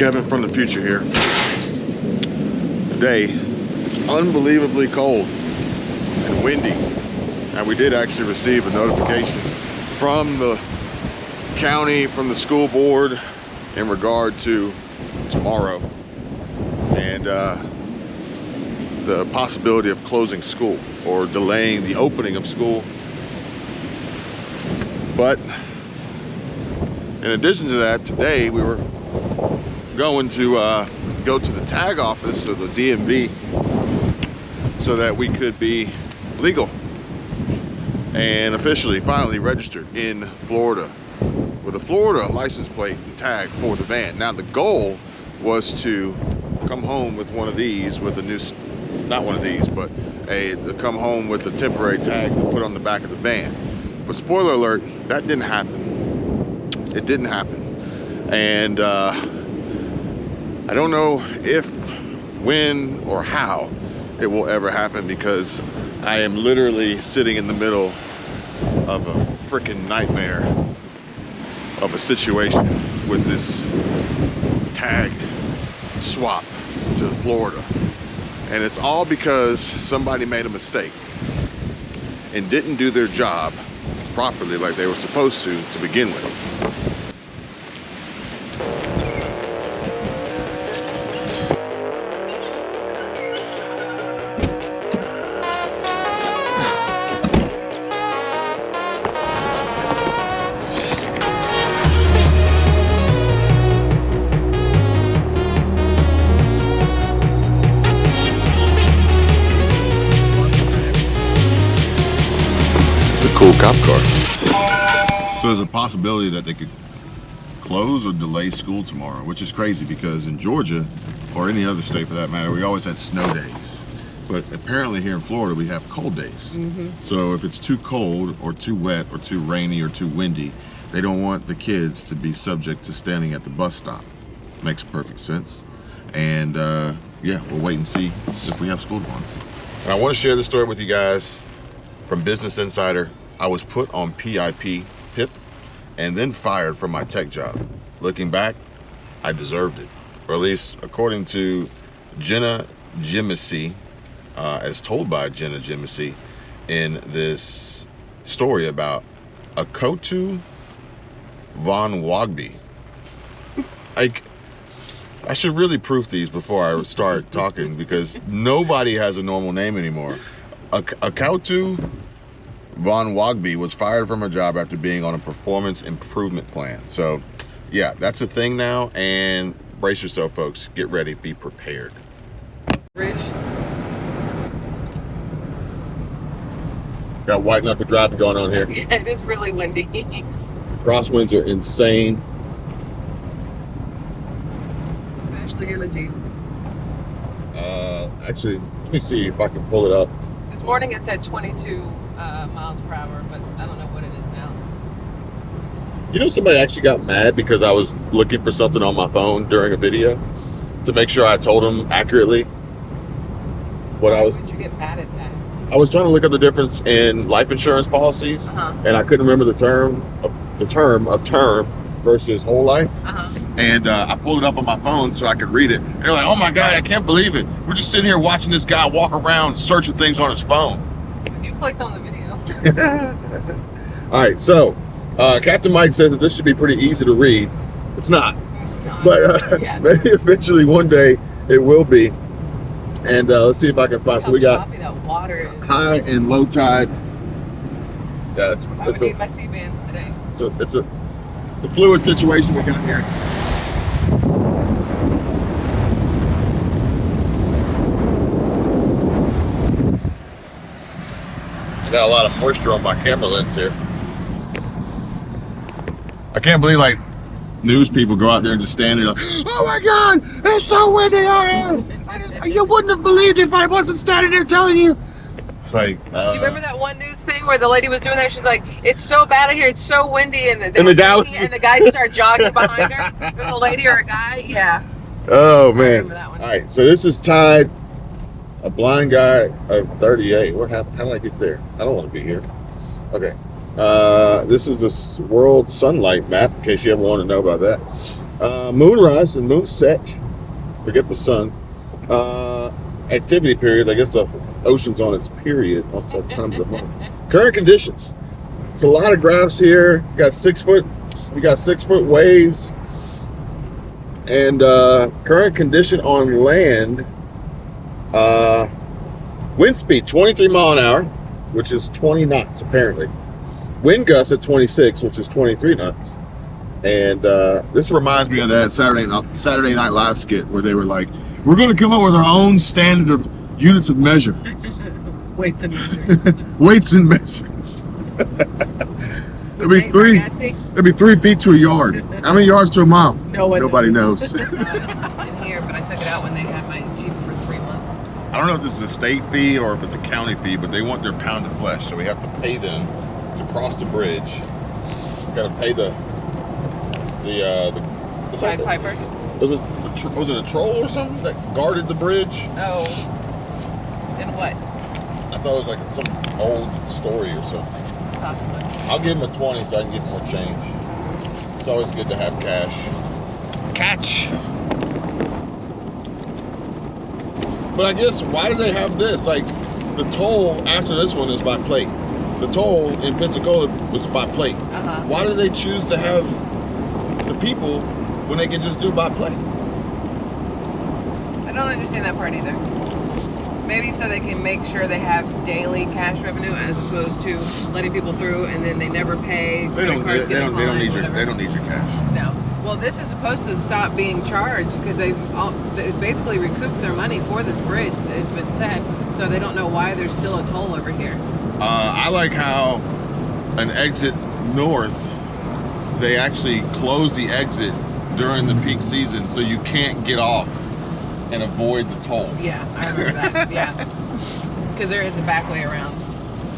Kevin from the future here. Today, it's unbelievably cold and windy. And we did actually receive a notification from the county, from the school board in regard to tomorrow and the possibility of closing school or delaying the opening of school. But in addition to that, today we were going to go to the tag office of the DMV so that we could be legal and officially finally registered in Florida with a Florida license plate and tag for the van. Now the goal was to come home with one of these, with a new, not one of these, but to come home with a temporary tag to put on the back of the van. But spoiler alert, that didn't happen. It didn't happen. And I don't know if, when, or how it will ever happen, because I am literally sitting in the middle of a freaking nightmare of a situation with this tag swap to Florida. And it's all because somebody made a mistake and didn't do their job properly like they were supposed to begin with. Cool cop car. So there's a possibility that they could close or delay school tomorrow, which is crazy because in Georgia, or any other state for that matter, we always had snow days. But apparently here in Florida, we have cold days. So if it's too cold or too wet or too rainy or too windy, they don't want the kids to be subject to standing at the bus stop. Makes perfect sense. And yeah, we'll wait and see if we have school tomorrow. And I want to share this story with you guys from Business Insider. I was put on PIP, and then fired from my tech job. Looking back, I deserved it. Or at least according to Jenna Jimisi, as told by Jenna Jimisi in this story about Akoto Von Wogby. I should really proof these before I start talking because nobody has a normal name anymore. Akoto Von Wogby was fired from her job after being on a performance improvement plan. So yeah, that's a thing now, and brace yourself, folks. Get ready, be prepared. Bridge. Got white knuckle driving going on here. Yeah, it is really windy. Crosswinds are insane. Especially in the Jeep. Actually, let me see if I can pull it up. This morning it said 22 miles per hour, but I don't know what it is now. You know, somebody actually got mad because I was looking for something on my phone during a video to make sure I told them accurately what I was. Why would you get mad at that? I was trying to look up the difference in life insurance policies, and I couldn't remember the term of term versus whole life. And I pulled it up on my phone so I could read it. And they're like, "Oh my God, I can't believe it! We're just sitting here watching this guy walk around searching things on his phone." You clicked on the video. All right, so Captain Mike says that this should be pretty easy to read. It's not. It's not. But Yeah. maybe eventually one day it will be. And let's see if I can find. So we got that water is. high and low tide. Yeah, I would need my C-bands today. It's a fluid situation we got here. I got a lot of moisture on my camera lens here. I can't believe like news people go out there and just stand there like, "Oh my God, it's so windy out here. You wouldn't have believed it if I wasn't standing there telling you." It's like, do you remember that one news thing where the lady was doing that? She's like, "It's so bad out here. It's so windy," and the guy started jogging behind her. It was a lady or a guy. Yeah. Oh I man! remember that one. All right, so this is Tide, a blind guy of 38. What happened? How did I get there? I don't want to be here. Okay. This is a world sunlight map, in case you ever want to know about that. Moonrise and moonset. Forget the sun. Activity periods. I guess the ocean's on its period. What's that time of the month? Current conditions. It's a lot of graphs here. We got 6 foot. We got 6 foot waves. And current condition on land. Wind speed 23 mile an hour, which is 20 knots apparently. Wind gusts at 26, which is 23 knots. And this reminds me of that Saturday Night Live skit where they were like, "We're going to come up with our own standard of units of measure." Weights and measures. Weights and measures. It'd be three. It'd be 3 feet to a yard. How many yards to a mile? Nobody knows. In here, but I took it out when they had my Jeep for 3 months. I don't know if this is a state fee or if it's a county fee, but they want their pound of flesh, so we have to pay them to cross the bridge. We got to pay the Side piper. Was it a troll or something that guarded the bridge? Oh. And what? I thought it was like some old story or something. Possibly. I'll give him a 20 so I can get more change. It's always good to have cash. Catch. But I guess why do they have this? Like the toll after this one is by plate. The toll in Pensacola was by plate. Why do they choose to have the people when they can just do by plate? I don't understand that part either. Maybe so they can make sure they have daily cash revenue as opposed to letting people through and then they never pay. They don't need your cash. No. Well, this is supposed to stop being charged because they basically recouped their money for this bridge. It's been said, so they don't know why there's still a toll over here. I like how an exit north, they actually close the exit during the peak season, so you can't get off and avoid the toll. Yeah, I remember that. Yeah, because there is a back way around.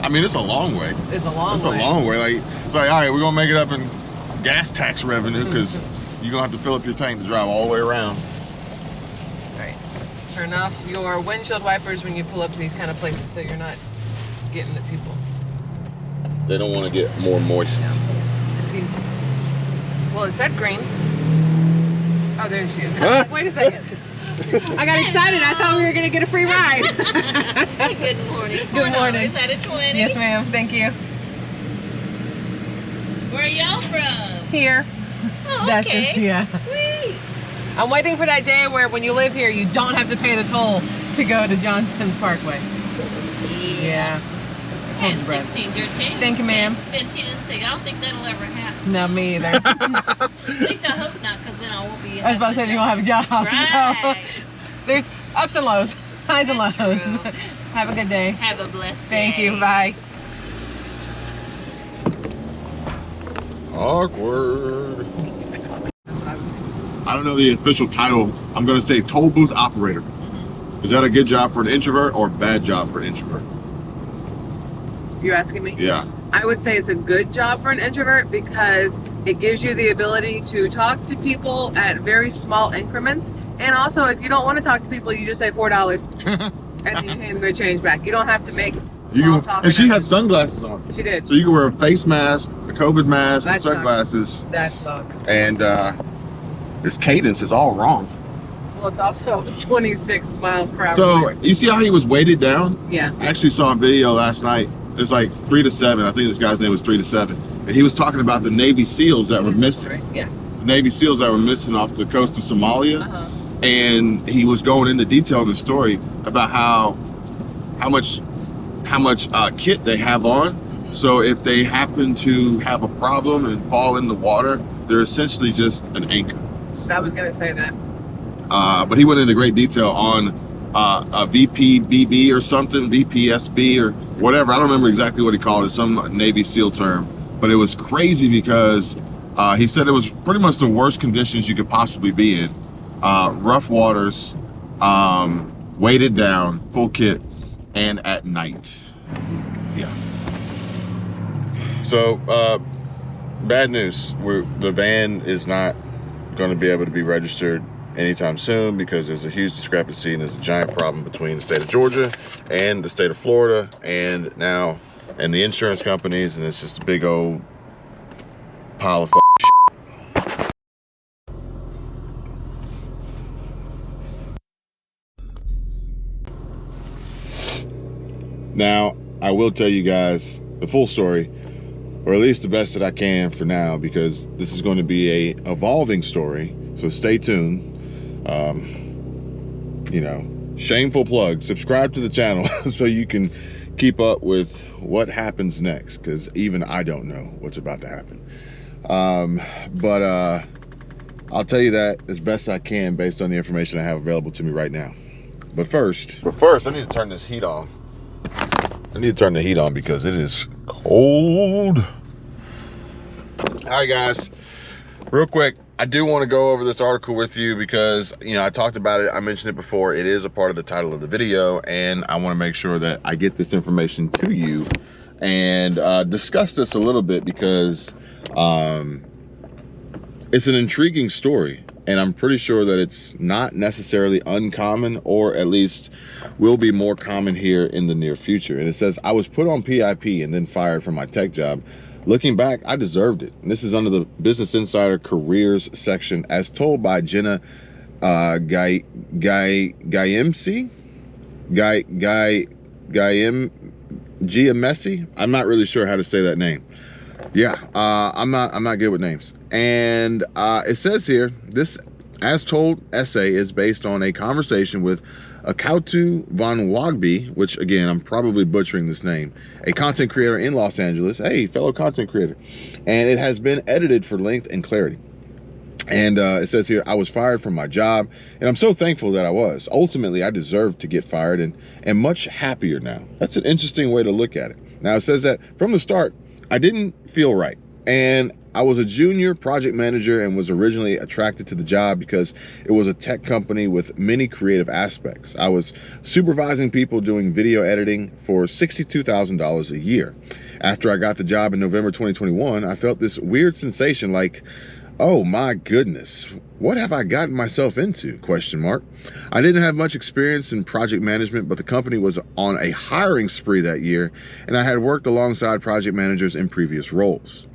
I mean, it's a long way. It's a long way. It's a long way. Like, it's like, all right, we're gonna make it up in gas tax revenue because you're gonna have to fill up your tank to drive all the way around. Right. Turn off your windshield wipers when you pull up to these kind of places, so you're not getting the people. They don't want to get more moist. No. Well, it said green. Oh, there she is. Like, wait a second. I got excited. I thought we were going to get a free ride. Good morning. Good morning. Is that a 20? Yes, ma'am. Thank you. Where are y'all from? Here. Oh, That's okay. Yeah. Sweet. I'm waiting for that day where when you live here, you don't have to pay the toll to go to Johnston Parkway. Yeah. And 16 your change. Thank you, ma'am. 15 and 6. I don't think that'll ever happen. No, me either. At least I hope not, because then I won't be. I was about to say you won't have a job. Right. So there's ups and lows, highs and lows. True. Have a good day. Have a blessed day. Thank you. Bye. Awkward. I don't know the official title. I'm going to say toll booth operator. Is that a good job for an introvert or a bad job for an introvert? You're asking me? Yeah. I would say it's a good job for an introvert because it gives you the ability to talk to people at very small increments. And also, if you don't want to talk to people, you just say $4 and then you hand them their change back. You don't have to make small talk. And she had sunglasses on. She did. So you can wear a face mask, a COVID mask, and sunglasses. That sucks. And this cadence is all wrong. Well, it's also 26 miles per hour. So you see how he was weighted down? Yeah. I actually saw a video last night. It's like 3 to 7. I think this guy's name was 3 to 7. And he was talking about the Navy SEALs that were missing. Right. Yeah. The Navy SEAls that were missing off the coast of Somalia. And he was going into detail in the story about how much kit they have on. So if they happen to have a problem and fall in the water, they're essentially just an anchor. I was gonna say that. But he went into great detail on a VPBB or something, VPSB or whatever. I don't remember exactly what he called it, some Navy SEAL term. But it was crazy because he said it was pretty much the worst conditions you could possibly be in. Rough waters, weighted down, full kit, and at night. Yeah. So, bad news. The van is not going to be able to be registered anytime soon because there's a huge discrepancy and there's a giant problem between the state of Georgia and the state of Florida and the insurance companies, and it's just a big old pile of shit. Now, I will tell you guys the full story, or at least the best that I can for now, because this is going to be a evolving story. So stay tuned. You know, shameful plug, subscribe to the channel so you can keep up with what happens next, because even I don't know what's about to happen. But I'll tell you that as best I can based on the information I have available to me right now. But first, I need to turn this heat on. I need to turn the heat on because it is cold. All right, guys, real quick, I do want to go over this article with you because, you know, I talked about it. I mentioned it before. It is a part of the title of the video, and I want to make sure that I get this information to you and discuss this a little bit because it's an intriguing story, and I'm pretty sure that it's not necessarily uncommon, or at least will be more common here in the near future. And it says, I was put on PIP and then fired from my tech job. Looking back, I deserved it. And this is under the Business Insider Careers section, as told by Jenna Giamesi. I'm not really sure how to say that name. Yeah, I'm not good with names. And it says here, this as told essay is based on a conversation with Akautu Von Wagby, which again, I'm probably butchering this name, a content creator in Los Angeles, hey, fellow content creator. And it has been edited for length and clarity. And it says here, I was fired from my job, and I'm so thankful that I was. Ultimately, I deserved to get fired and am much happier now. That's an interesting way to look at it. Now, it says that from the start, I didn't feel right. And I was a junior project manager and was originally attracted to the job because it was a tech company with many creative aspects. I was supervising people doing video editing for $62,000 a year. After I got the job in November 2021, I felt this weird sensation like, oh my goodness, what have I gotten myself into? ? I didn't have much experience in project management, but the company was on a hiring spree that year, and I had worked alongside project managers in previous roles.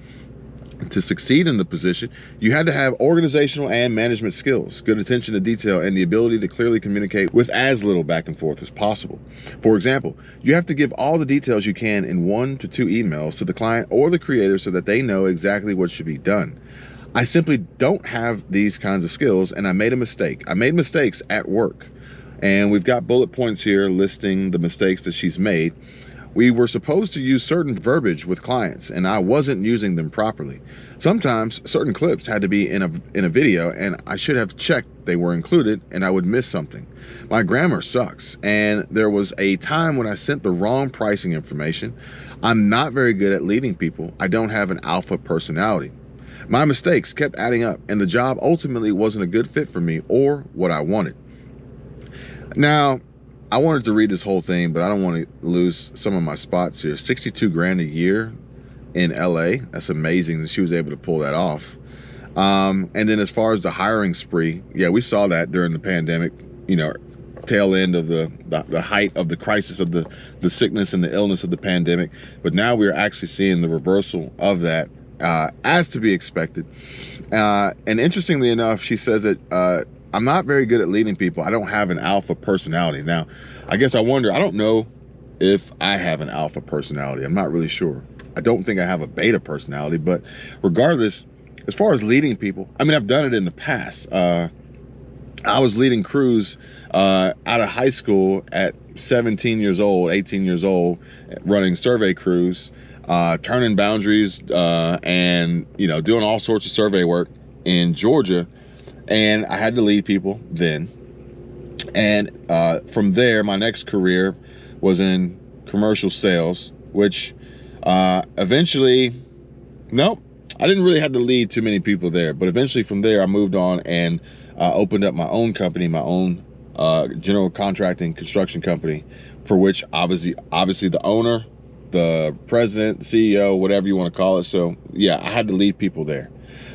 To succeed in the position, you had to have organizational and management skills, good attention to detail, and the ability to clearly communicate with as little back and forth as possible. For example, you have to give all the details you can in 1 to 2 emails to the client or the creator so that they know exactly what should be done. I simply don't have these kinds of skills, and I made a mistake. I made mistakes at work, and we've got bullet points here listing the mistakes that she's made. We were supposed to use certain verbiage with clients, and I wasn't using them properly. Sometimes certain clips had to be in a video, and I should have checked they were included, and I would miss something. My grammar sucks, and there was a time when I sent the wrong pricing information. I'm not very good at leading people. I don't have an alpha personality. My mistakes kept adding up, and the job ultimately wasn't a good fit for me or what I wanted. Now, I wanted to read this whole thing, but I don't want to lose some of my spots here. 62 grand a year in LA. That's amazing that she was able to pull that off. And then as far as the hiring spree, yeah, we saw that during the pandemic, you know, tail end of the height of the crisis of the sickness and the illness of the pandemic. But now we're actually seeing the reversal of that, as to be expected. And interestingly enough, she says that I'm not very good at leading people. I don't have an alpha personality. Now, I guess I wonder, I don't know if I have an alpha personality. I'm not really sure. I don't think I have a beta personality, but regardless, as far as leading people, I mean, I've done it in the past. I was leading crews out of high school at 17 years old, 18 years old, running survey crews, turning boundaries, and, you know, doing all sorts of survey work in Georgia. And I had to lead people then. And from there, my next career was in commercial sales, which eventually, nope, I didn't really have to lead too many people there. But eventually from there, I moved on and opened up my own company, my own general contracting construction company, for which obviously the owner, the president, the CEO, whatever you want to call it. So yeah, I had to lead people there.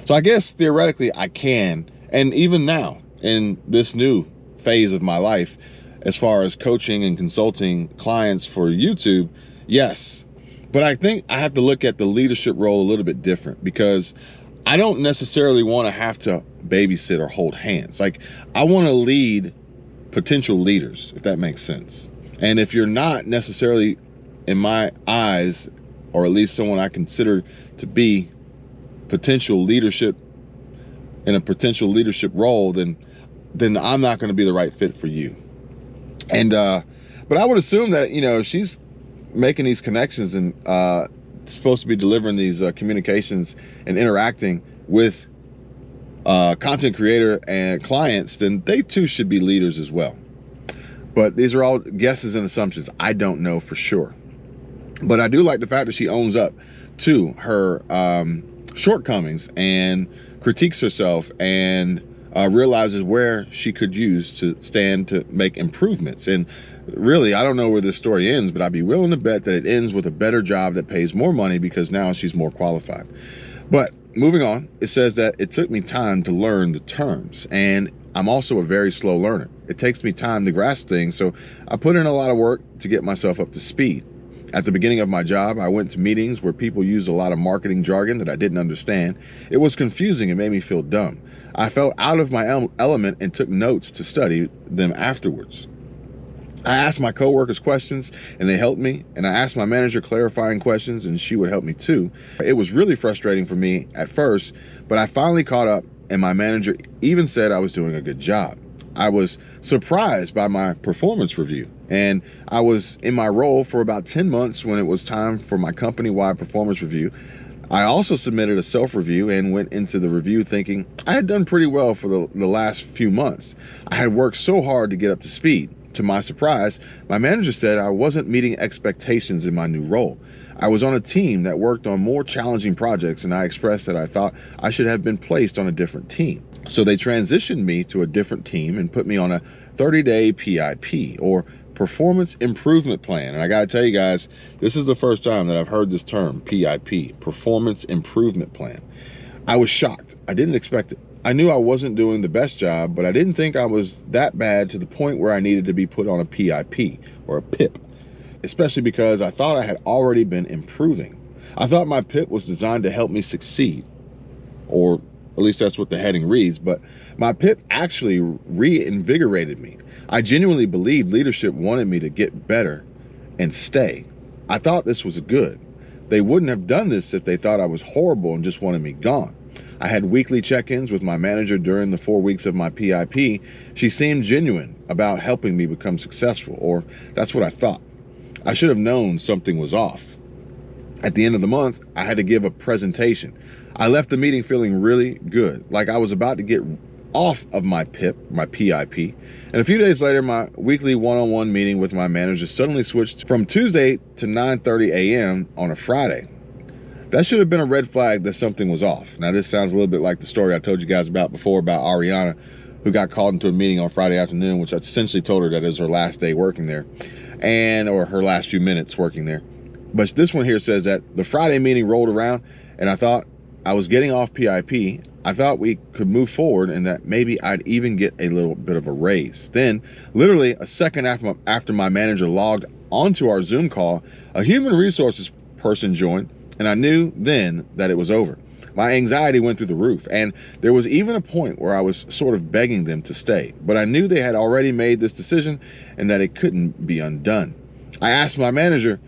So I guess theoretically I can. And even now, in this new phase of my life, as far as coaching and consulting clients for YouTube, yes. But I think I have to look at the leadership role a little bit different, because I don't necessarily want to have to babysit or hold hands. Like, I want to lead potential leaders, if that makes sense. And if you're not necessarily in my eyes, or at least someone I consider to be potential leadership in a potential leadership role, then I'm not going to be the right fit for you. And but I would assume that, you know, she's making these connections and supposed to be delivering these communications and interacting with content creator and clients, then they too should be leaders as well. But these are all guesses and assumptions. I don't know for sure. But I do like the fact that she owns up to her shortcomings and critiques herself and realizes where she could use to stand to make improvements. And really, I don't know where this story ends, but I'd be willing to bet that it ends with a better job that pays more money because now she's more qualified. But moving on, it says that it took me time to learn the terms, and I'm also a very slow learner. It takes me time to grasp things, so I put in a lot of work to get myself up to speed. At the beginning of my job, I went to meetings where people used a lot of marketing jargon that I didn't understand. It was confusing and made me feel dumb. I felt out of my element and took notes to study them afterwards. I asked my coworkers questions and they helped me, and I asked my manager clarifying questions and she would help me too. It was really frustrating for me at first, but I finally caught up and my manager even said I was doing a good job. I was surprised by my performance review, and I was in my role for about 10 months when it was time for my company-wide performance review. I also submitted a self-review and went into the review thinking I had done pretty well for the last few months. I had worked so hard to get up to speed. To my surprise, my manager said I wasn't meeting expectations in my new role. I was on a team that worked on more challenging projects, and I expressed that I thought I should have been placed on a different team. So they transitioned me to a different team and put me on a 30-day PIP, or Performance Improvement Plan. And I gotta tell you guys, this is the first time that I've heard this term, PIP, Performance Improvement Plan. I was shocked. I didn't expect it. I knew I wasn't doing the best job, but I didn't think I was that bad to the point where I needed to be put on a PIP, or a PIP, especially because I thought I had already been improving. I thought my PIP was designed to help me succeed, or at least that's what the heading reads, but my PIP actually reinvigorated me. I genuinely believed leadership wanted me to get better and stay. I thought this was good. They wouldn't have done this if they thought I was horrible and just wanted me gone. I had weekly check-ins with my manager during the 4 weeks of my PIP. She seemed genuine about helping me become successful, or that's what I thought. I should have known something was off. At the end of the month, I had to give a presentation. I left the meeting feeling really good, like I was about to get off of my PIP, my PIP. And a few days later, my weekly one-on-one meeting with my manager suddenly switched from Tuesday to 9:30 a.m. on a Friday. That should have been a red flag that something was off. Now, this sounds a little bit like the story I told you guys about before about Ariana, who got called into a meeting on Friday afternoon, which I essentially told her that it was her last day working there, or her last few minutes working there. But this one here says that the Friday meeting rolled around and I thought I was getting off PIP. I thought we could move forward and that maybe I'd even get a little bit of a raise. Then, literally a second after my manager logged onto our Zoom call, a human resources person joined, and I knew then that it was over. My anxiety went through the roof, and there was even a point where I was sort of begging them to stay, but I knew they had already made this decision and that it couldn't be undone. I asked my manager,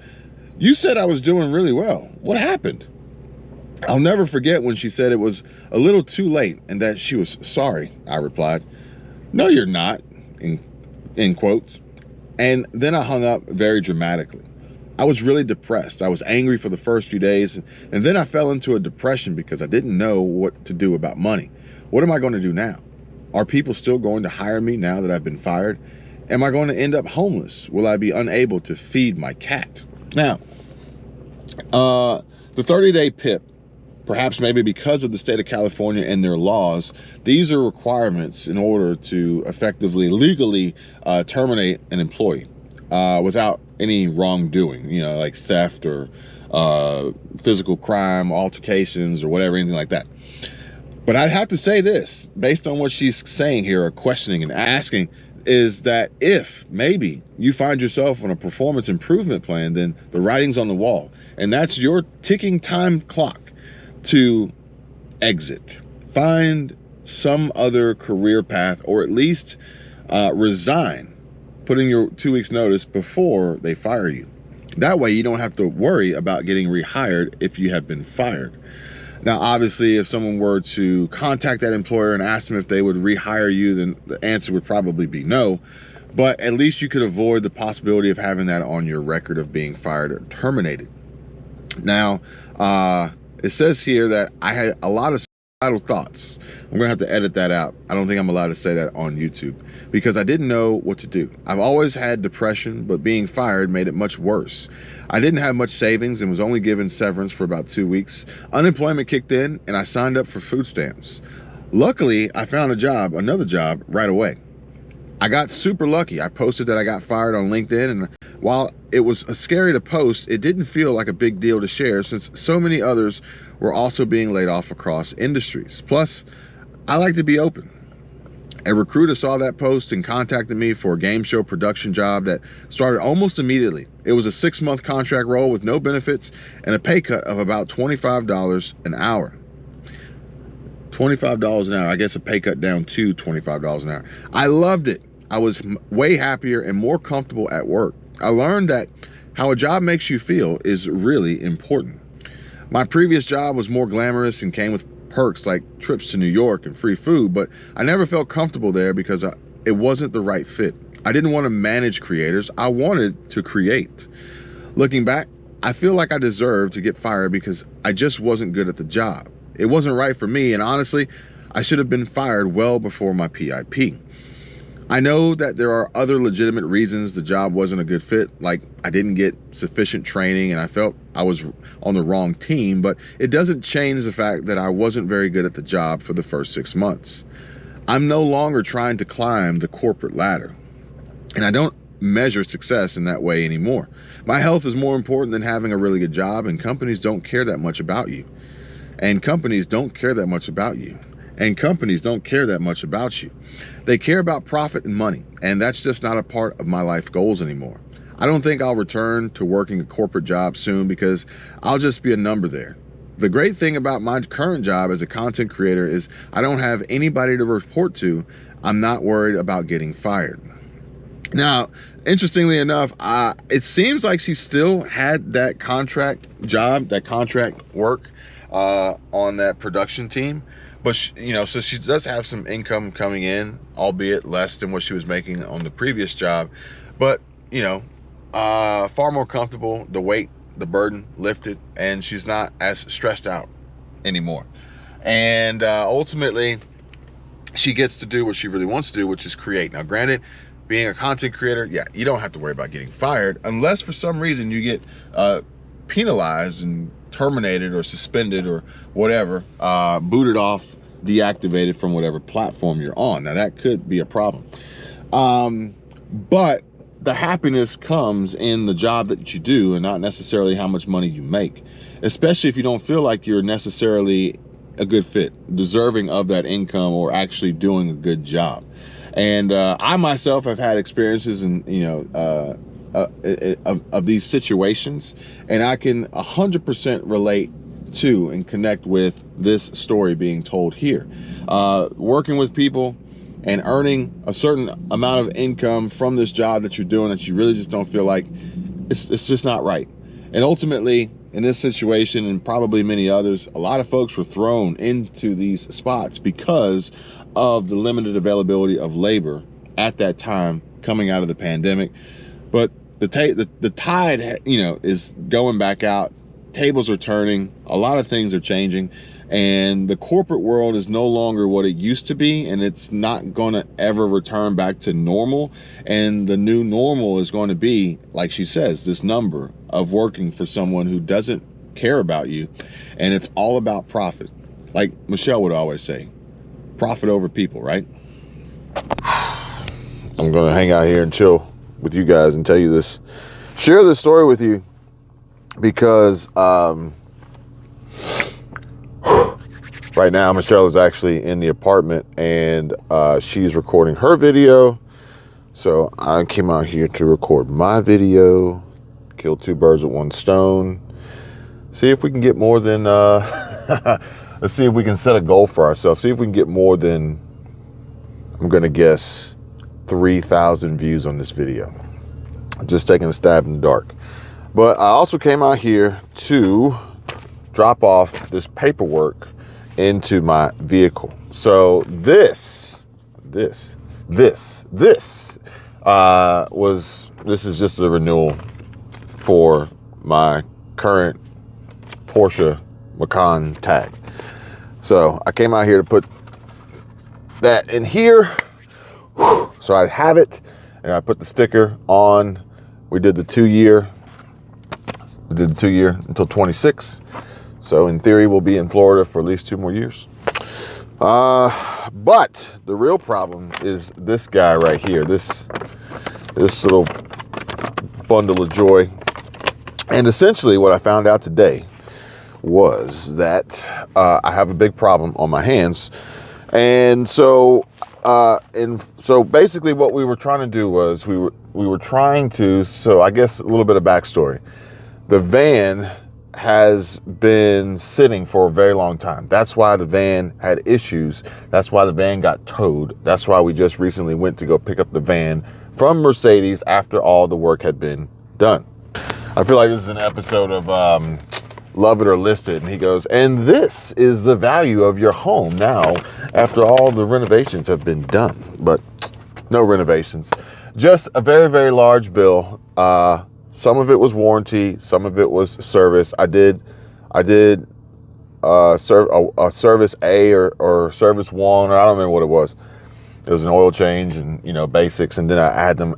"You said I was doing really well. What happened?" I'll never forget when she said it was a little too late and that she was sorry. I replied, "No, you're not," in quotes. And then I hung up very dramatically. I was really depressed. I was angry for the first few days, and then I fell into a depression because I didn't know what to do about money. What am I going to do now? Are people still going to hire me now that I've been fired? Am I going to end up homeless? Will I be unable to feed my cat? Now, the 30-day PIP, perhaps maybe because of the state of California and their laws, these are requirements in order to effectively, legally terminate an employee without any wrongdoing, you know, like theft or physical crime, altercations or whatever, anything like that. But I'd have to say this, based on what she's saying here, or questioning and asking, is that if maybe you find yourself on a performance improvement plan, then the writing's on the wall. And that's your ticking time clock to exit. Find some other career path, or at least resign, put in your 2 weeks notice before they fire you. That way you don't have to worry about getting rehired if you have been fired. Now, obviously, if someone were to contact that employer and ask them if they would rehire you, then the answer would probably be no. But at least you could avoid the possibility of having that on your record of being fired or terminated. Now, it says here that I had a lot of suicidal thoughts. I'm gonna have to edit that out. I don't think I'm allowed to say that on YouTube because I didn't know what to do. I've always had depression, but being fired made it much worse. I didn't have much savings and was only given severance for about 2 weeks. Unemployment kicked in and I signed up for food stamps. Luckily, I found another job right away. I got super lucky. I posted that I got fired on LinkedIn, and while it was scary to post, it didn't feel like a big deal to share since so many others were also being laid off across industries. Plus, I like to be open. A recruiter saw that post and contacted me for a game show production job that started almost immediately. It was a 6-month contract role with no benefits and a pay cut of about $25 an hour. $25 an hour, I guess a pay cut down to $25 an hour. I loved it. I was way happier and more comfortable at work. I learned that how a job makes you feel is really important. My previous job was more glamorous and came with perks like trips to New York and free food, but I never felt comfortable there because it wasn't the right fit. I didn't want to manage creators. I wanted to create. Looking back, I feel like I deserved to get fired because I just wasn't good at the job. It wasn't right for me, and honestly, I should have been fired well before my PIP. I know that there are other legitimate reasons the job wasn't a good fit, like I didn't get sufficient training and I felt I was on the wrong team, but it doesn't change the fact that I wasn't very good at the job for the first 6 months. I'm no longer trying to climb the corporate ladder, and I don't measure success in that way anymore. My health is more important than having a really good job, and companies don't care that much about you. And companies don't care that much about you. And companies don't care that much about you. They care about profit and money, and that's just not a part of my life goals anymore. I don't think I'll return to working a corporate job soon because I'll just be a number there. The great thing about my current job as a content creator is I don't have anybody to report to. I'm not worried about getting fired. Now, interestingly enough, it seems like she still had that contract job, that contract work on that production team. But so she does have some income coming in, albeit less than what she was making on the previous job. But, far more comfortable, the weight, the burden lifted, and she's not as stressed out anymore. And ultimately, she gets to do what she really wants to do, which is create. Now, granted, being a content creator, you don't have to worry about getting fired unless for some reason you get penalized and terminated or suspended or whatever, booted off, deactivated from whatever platform you're on. Now that could be a problem. But the happiness comes in the job that you do and not necessarily how much money you make, especially if you don't feel like you're necessarily a good fit, deserving of that income or actually doing a good job. And I myself have had experiences in, of these situations, and I can 100% relate to and connect with this story being told here. Working with people and earning a certain amount of income from this job that you're doing that you really just don't feel like it's just not right. And ultimately, in this situation and probably many others, a lot of folks were thrown into these spots because of the limited availability of labor at that time coming out of the pandemic. But the tide, is going back out. Tables are turning. A lot of things are changing, and the corporate world is no longer what it used to be, and it's not going to ever return back to normal. And the new normal is going to be, like she says, this number of working for someone who doesn't care about you, and it's all about profit. Like Michelle would always say, profit over people, right? I'm going to hang out here and chill with you guys and tell you this, share this story with you because right now Michelle is actually in the apartment and she's recording her video. So I came out here to record my video, kill 2 birds with 1 stone. See if we can get more than, let's see if we can set a goal for ourselves. See if we can get more than, I'm going to guess, 3,000 views on this video. I'm just taking a stab in the dark. But I also came out here to drop off this paperwork into my vehicle. So this is just a renewal for my current Porsche Macan tag. So I came out here to put that in here. So I have it, and I put the sticker on. We did the 2 year. We did the 2 year until 26. So in theory, we'll be in Florida for at least 2 more years. But the real problem is this guy right here. This little bundle of joy. And essentially what I found out today was that I have a big problem on my hands. And so basically what we were trying to do was we were trying to, so I guess a little bit of backstory. The van has been sitting for a very long time. That's why the van had issues. That's why the van got towed. That's why we just recently went to go pick up the van from Mercedes after all the work had been done. I feel like this is an episode of Love It or List It. And he goes, and this is the value of your home now after all the renovations have been done. But no renovations. Just a very, very large bill. Some of it was warranty. Some of it was service. I did a service A or service 1, or I don't remember what it was. It was an oil change and, basics. And then I had them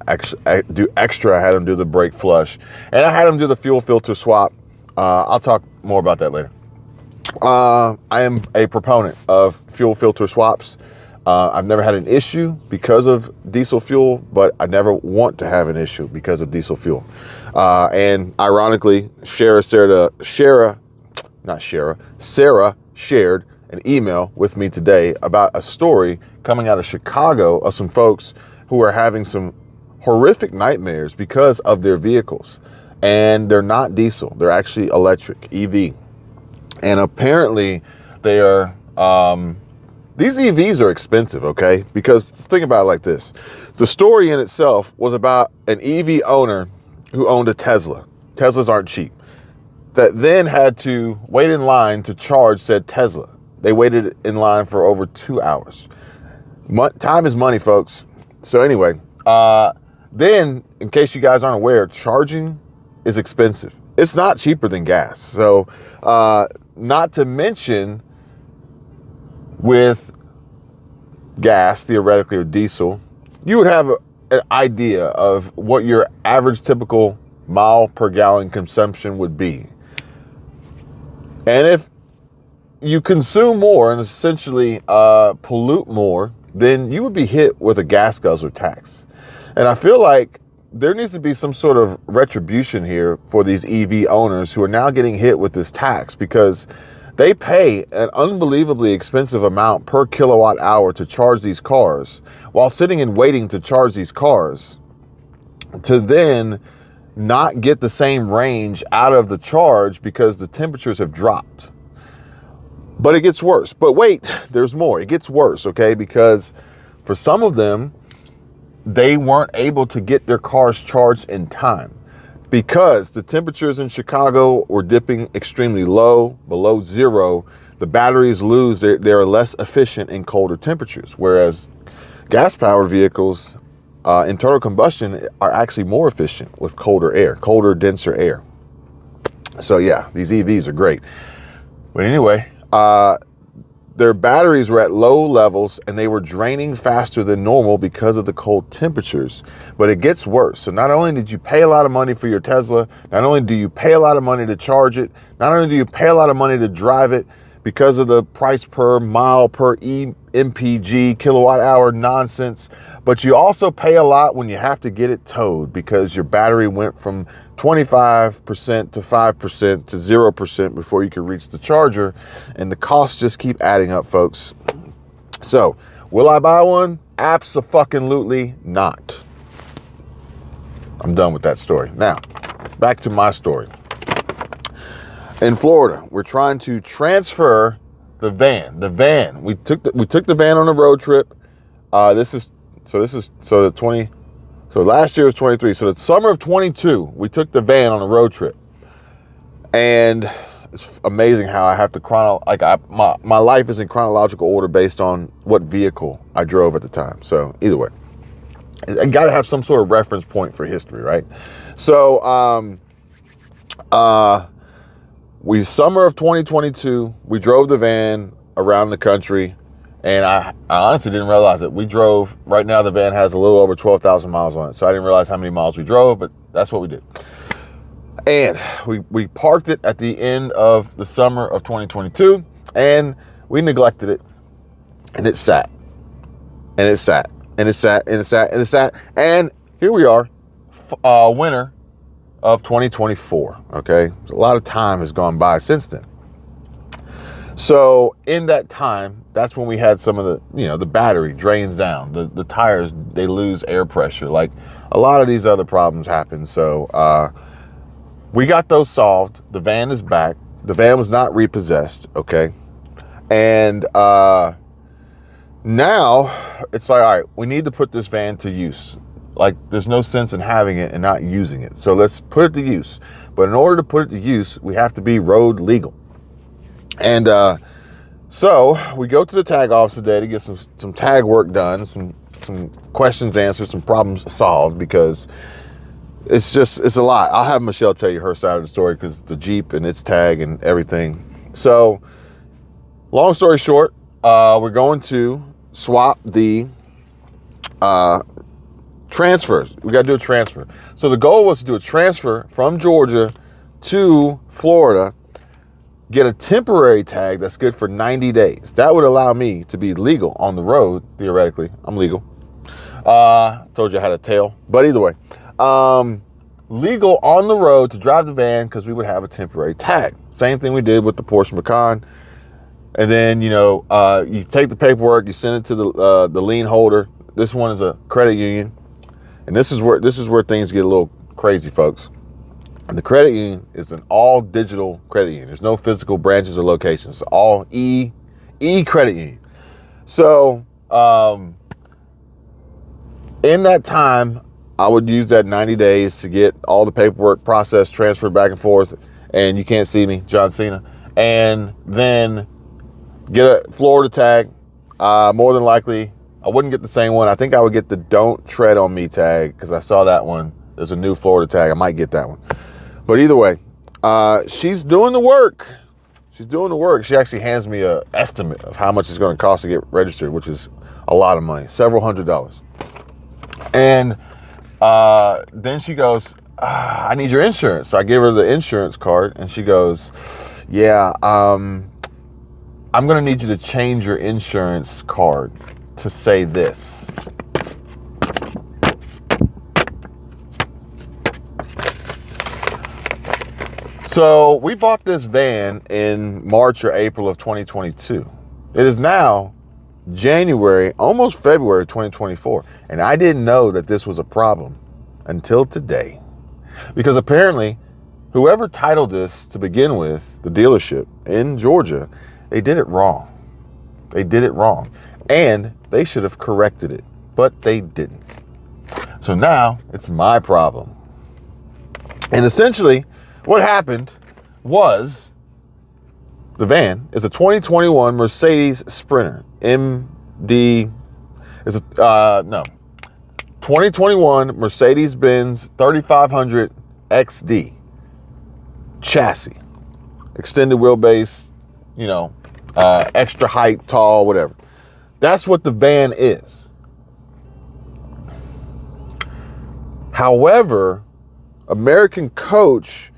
do extra. I had them do the brake flush. And I had them do the fuel filter swap. I'll talk more about that later. I am a proponent of fuel filter swaps. I've never had an issue because of diesel fuel, but I never want to have an issue because of diesel fuel. And ironically, Sarah shared an email with me today about a story coming out of Chicago of some folks who are having some horrific nightmares because of their vehicles. And they're not diesel, they're actually electric, EV. And apparently they are, these EVs are expensive, okay? Because think about it like this. The story in itself was about an EV owner who owned a Tesla. Teslas aren't cheap. That then had to wait in line to charge said Tesla. They waited in line for over 2 hours. Time is money, folks. So anyway, then in case you guys aren't aware, charging is expensive. It's not cheaper than gas. So not to mention with gas, theoretically, or diesel, you would have an idea of what your average typical mile per gallon consumption would be. And if you consume more and essentially pollute more, then you would be hit with a gas guzzler tax. And I feel like there needs to be some sort of retribution here for these EV owners who are now getting hit with this tax, because they pay an unbelievably expensive amount per kilowatt hour to charge these cars while sitting and waiting to charge these cars, to then not get the same range out of the charge because the temperatures have dropped. But it gets worse. But wait, there's more. It gets worse, okay? Because for some of them, they weren't able to get their cars charged in time because the temperatures in Chicago were dipping extremely low, below zero. The batteries lose, they're less efficient in colder temperatures, whereas gas-powered vehicles, internal combustion, are actually more efficient with colder air, colder, denser air. So yeah, these EVs are great. But anyway, their batteries were at low levels and they were draining faster than normal because of the cold temperatures. But it gets worse. So not only did you pay a lot of money for your Tesla, not only do you pay a lot of money to charge it, not only do you pay a lot of money to drive it because of the price per mile per MPG kilowatt hour nonsense, but you also pay a lot when you have to get it towed because your battery went from 25% to 5% to 0% before you could reach the charger, and the costs just keep adding up, folks. So, will I buy one? Abso-fucking-lutely not. I'm done with that story. Now, back to my story. In Florida, we're trying to transfer the van. We took the van on a road trip. The So last year was 23. So the summer of 22, we took the van on a road trip. And it's amazing how I have to my life is in chronological order based on what vehicle I drove at the time. So either way, I got to have some sort of reference point for history, right? So summer of 2022, we drove the van around the country, and I honestly didn't realize it. We drove, right now the van has a little over 12,000 miles on it, so I didn't realize how many miles we drove, but that's what we did. And we parked it at the end of the summer of 2022, and we neglected it, and it sat, and it sat, and it sat, and it sat, and it sat, and here we are, winter of 2024, okay? A lot of time has gone by since then. So in that time, that's when we had some of the battery drains down, the tires, they lose air pressure, like a lot of these other problems happen. So we got those solved. The van is back. The van was not repossessed, okay? And now it's like, all right, we need to put this van to use. Like, there's no sense in having it and not using it. So let's put it to use. But in order to put it to use, we have to be road legal. And so we go to the tag office today to get some tag work done, some questions answered, some problems solved, because it's a lot. I'll have Michelle tell you her side of the story, because the Jeep and its tag and everything. So long story short, we're going to swap the transfers. We got to do a transfer. So the goal was to do a transfer from Georgia to Florida, get a temporary tag that's good for 90 days. That would allow me to be legal on the road, theoretically. I'm legal. Told you I had a tail, but either way, legal on the road to drive the van, because we would have a temporary tag. Same thing we did with the Porsche Macan. And then, you take the paperwork, you send it to the lien holder. This one is a credit union. And this is where things get a little crazy, folks. And the credit union is an all digital credit union. There's no physical branches or locations. It's all credit union. So in that time, I would use that 90 days to get all the paperwork processed, transferred back and forth. And you can't see me, John Cena. And then get a Florida tag. More than likely, I wouldn't get the same one. I think I would get the Don't Tread on Me tag, because I saw that one. There's a new Florida tag. I might get that one. But either way, she's doing the work. She's doing the work. She actually hands me an estimate of how much it's going to cost to get registered, which is a lot of money, several $100s. And then she goes, I need your insurance. So I give her the insurance card, and she goes, yeah, I'm going to need you to change your insurance card to say this. So we bought this van in March or April of 2022. It is now January, almost February 2024. And I didn't know that this was a problem until today. Because apparently, whoever titled this to begin with, the dealership in Georgia, they did it wrong. They did it wrong. And they should have corrected it, but they didn't. So now it's my problem. And essentially, what happened was the van is a 2021 Mercedes Sprinter MD. It's a 2021 Mercedes-Benz 3500 XD chassis, extended wheelbase, extra height, tall, whatever. That's what the van is. However, American Coach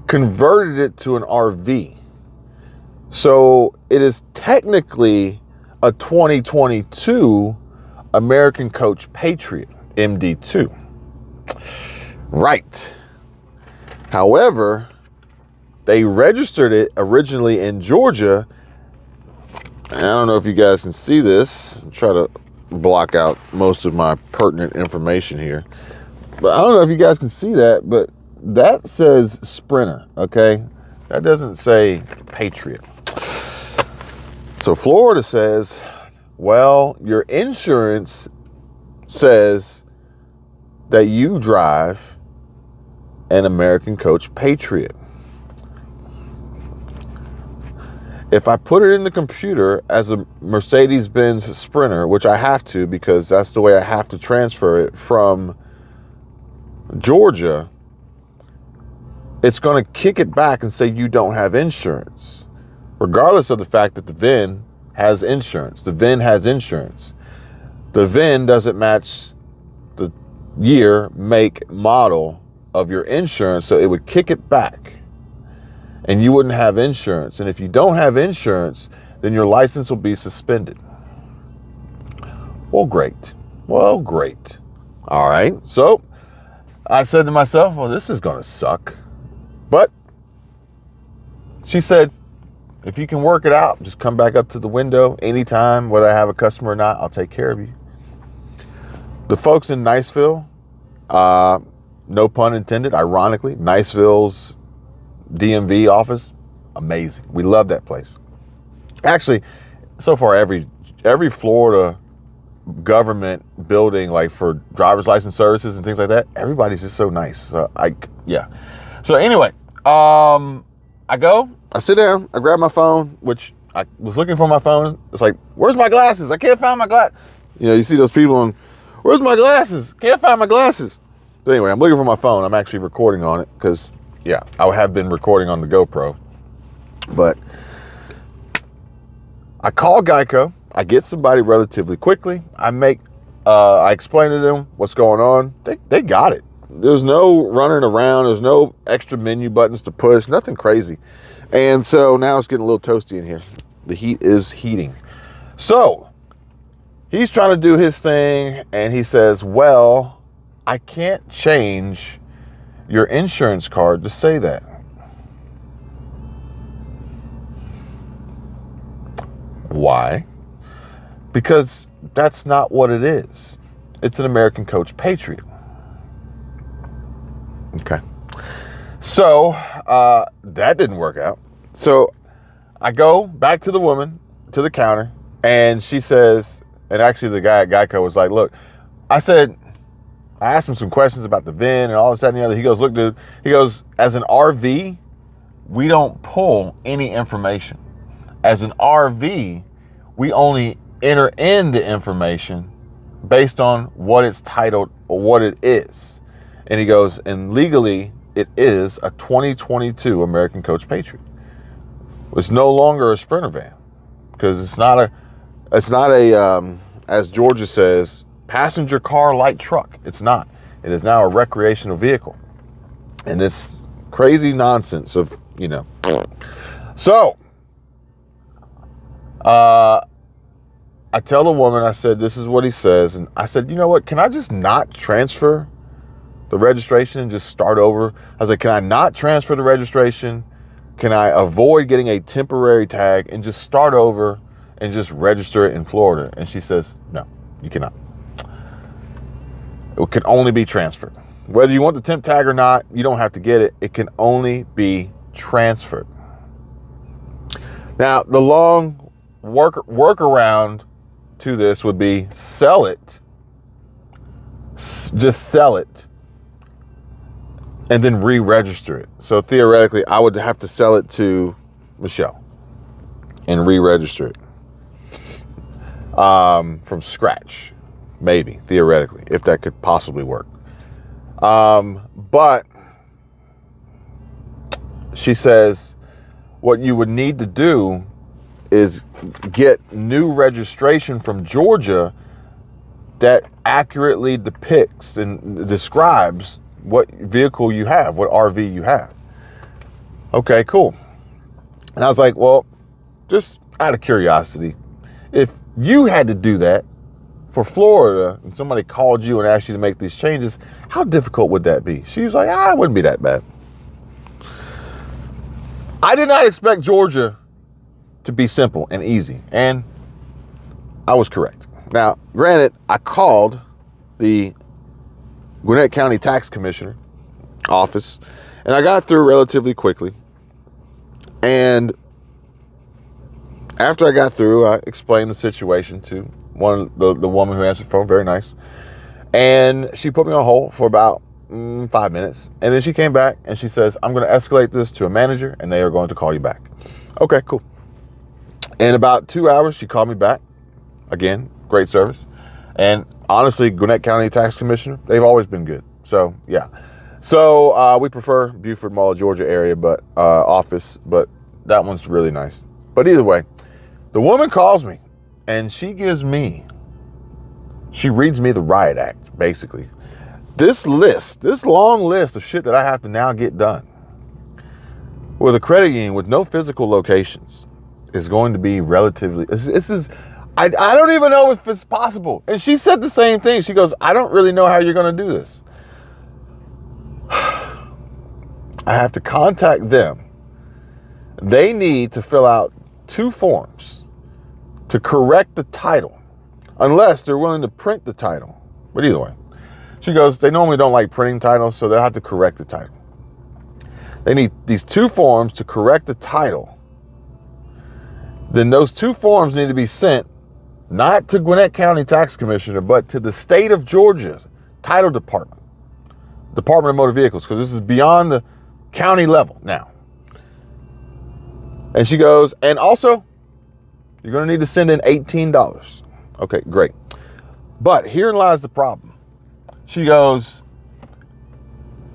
converted it to an RV. So it is technically a 2022 American Coach Patriot MD2. Right. However, they registered it originally in Georgia. I don't know if you guys can see this. I'll try to block out most of my pertinent information here. But I don't know if you guys can see that, but that says Sprinter, okay? That doesn't say Patriot. So Florida says, well, your insurance says that you drive an American Coach Patriot. If I put it in the computer as a Mercedes-Benz Sprinter, which I have to because that's the way I have to transfer it from Georgia, it's going to kick it back and say you don't have insurance, regardless of the fact that the VIN has insurance. The VIN has insurance. The VIN doesn't match the year, make, model of your insurance, so it would kick it back. And you wouldn't have insurance. And if you don't have insurance, then your license will be suspended. Well, great. Well, great. All right. So I said to myself, well, this is going to suck. But she said, if you can work it out, just come back up to the window anytime, whether I have a customer or not, I'll take care of you. The folks in Niceville, no pun intended, ironically, Niceville's DMV office, amazing. We love that place. Actually, so far every Florida government building, like for driver's license services and things like that, everybody's just so nice. Yeah. So anyway, I sit down, I grab my phone, which I was looking for my phone. It's like, where's my glasses? I can't find my glasses. You know, you see those people on, where's my glasses? Can't find my glasses. So anyway, I'm looking for my phone. I'm actually recording on it because, yeah, I have been recording on the GoPro. But I call Geico. I get somebody relatively quickly. I explain to them what's going on. They got it. There's no running around. There's no extra menu buttons to push. Nothing crazy. And so now it's getting a little toasty in here. The heat is heating. So he's trying to do his thing. And he says, well, I can't change your insurance card to say that. Why? Because that's not what it is. It's an American Coach Patriot. Okay. So that didn't work out. So I go back to the woman, to the counter, and she says, and actually the guy at Geico was like, look, I asked him some questions about the VIN and all this, that, and the other. He goes, look, dude, he goes, as an RV, we don't pull any information. As an RV, we only enter in the information based on what it's titled or what it is. And he goes, and legally, it is a 2022 American Coach Patriot. It's no longer a Sprinter van because it's not a, as Georgia says, passenger car light truck. It's not. It is now a recreational vehicle. And this crazy nonsense of, you know. So, I tell the woman, I said, this is what he says. And I said, you know what? Can I just not transfer the registration and just start over? I was like, can I not transfer the registration? Can I avoid getting a temporary tag and just start over and just register it in Florida? And she says, no, you cannot. It can only be transferred. Whether you want the temp tag or not, you don't have to get it. It can only be transferred. Now, the long workaround to this would be sell it. Just sell it. And then re-register it. So theoretically, I would have to sell it to Michelle and re-register it from scratch, maybe, theoretically, if that could possibly work. But she says what you would need to do is get new registration from Georgia that accurately depicts and describes what vehicle you have, what RV you have. Okay, cool. And I was like, well, just out of curiosity, if you had to do that for Florida and somebody called you and asked you to make these changes, how difficult would that be? She was like, it wouldn't be that bad. I did not expect Georgia to be simple and easy, and I was correct. Now, granted, I called the Gwinnett County Tax Commissioner office, and I got through relatively quickly. And after I got through, I explained the situation to the woman who answered the phone, very nice. And she put me on hold for about 5 minutes. And then she came back and she says, I'm going to escalate this to a manager and they are going to call you back. Okay, cool. In about 2 hours, she called me back. Again, great service. And honestly, Gwinnett County Tax Commissioner, they've always been good. So, yeah. So, we prefer Buford Mall, Georgia area, but office, but that one's really nice. But either way, the woman calls me and she reads me the riot act, basically. This long list of shit that I have to now get done with a credit union with no physical locations is going to be relatively, I don't even know if it's possible. And she said the same thing. She goes, I don't really know how you're going to do this. I have to contact them. They need to fill out 2 forms to correct the title, unless they're willing to print the title. But either way, she goes, they normally don't like printing titles, so they'll have to correct the title. They need these 2 forms to correct the title. Then those 2 forms need to be sent not to Gwinnett County Tax Commissioner, but to the state of Georgia's title department, Department of Motor Vehicles, because this is beyond the county level now. And she goes, and also, you're going to need to send in $18. Okay, great. But herein lies the problem. She goes,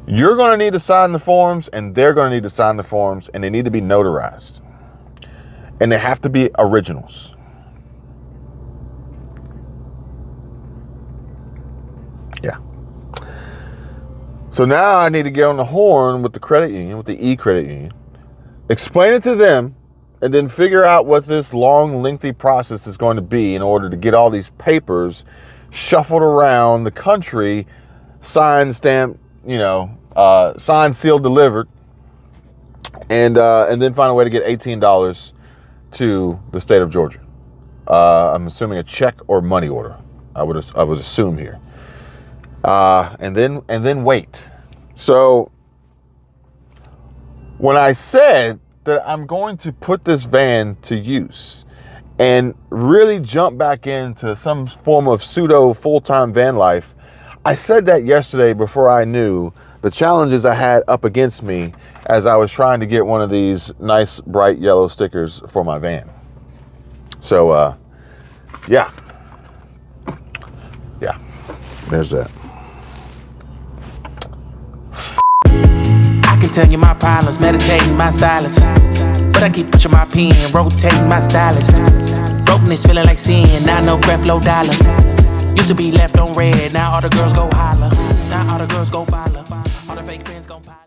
you're going to need to sign the forms, and they're going to need to sign the forms, and they need to be notarized. And they have to be originals. Yeah. So now I need to get on the horn with the credit union, with the e-credit union, explain it to them, and then figure out what this long, lengthy process is going to be in order to get all these papers shuffled around the country, signed, stamped, signed, sealed, delivered, and then find a way to get $18 to the state of Georgia. I'm assuming a check or money order. I would assume here. And then wait. So when I said that I'm going to put this van to use and really jump back into some form of pseudo full-time van life, I said that yesterday before I knew the challenges I had up against me as I was trying to get one of these nice bright yellow stickers for my van. So, yeah, there's that. I can tell you my problems, meditating my silence. But I keep pushing my pen, rotating my stylus. Brokenness feeling like sin, now no breath, low dollar. Used to be left on red, now all the girls go holler. Now all the girls go fire.